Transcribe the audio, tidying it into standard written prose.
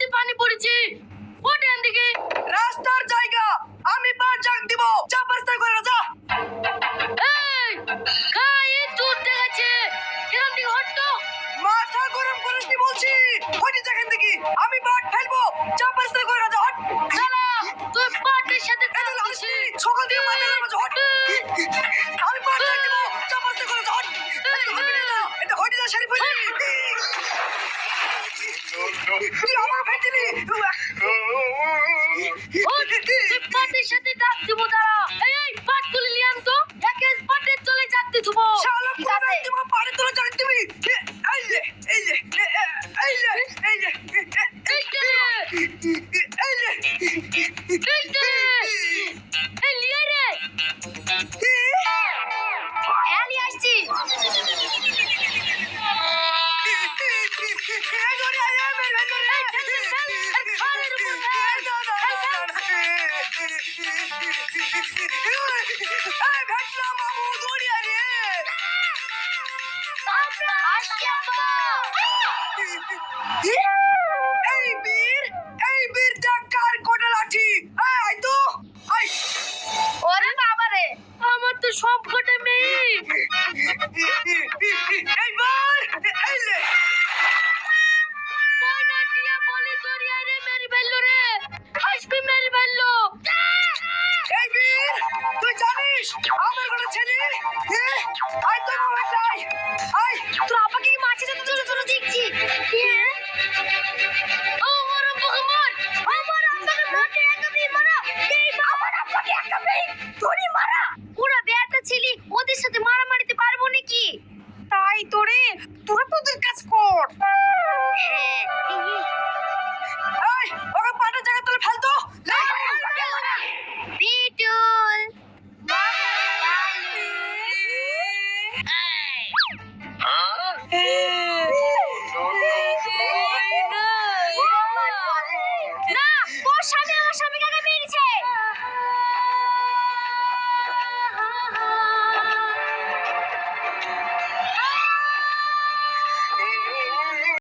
নদী পানি পড়েছে ওঠে দিকে রাস্তার জায়গা আমি বার জাগ দিব যা পাস্তা করে যা এই গায়ে চোট গেছে এখান থেকে হট তো মাথা গরম করিস নি বলছি ওই যেখান থেকে আমি বার ফেলবো যা পাস্তা করে যা হট শালা তুই পাটের সাথে এটা লাগছি সকাল থেকে মাথা গরম আছে হট আমি বার জাগ দিব যা পাস্তা করে যা হট এটা হট যা শরীফ হই তুই আমার ফেলছিলি তুই পাটের সাথে ডাক দিব দাঁড়া এই পাট তুলে লিয়াম তো একে পাটের চলে যাতে থুবো শালা কোন দিব পারে তোরা জাগ দিবি এই যে এই যে এই যে এই যে এই যে এই যে এই লিয়ে রে এলি আসছি ওরে বাবা রে আমার তো সব কটা মেয়ে ময়না টিয়া বলি দরিয়া রে মেরি বেল্লো রে হাসবি মেরি বেল্লো তুই জানিস আমার কোনো ছেলে তোর আপাকে কি মাছে যেতে চলে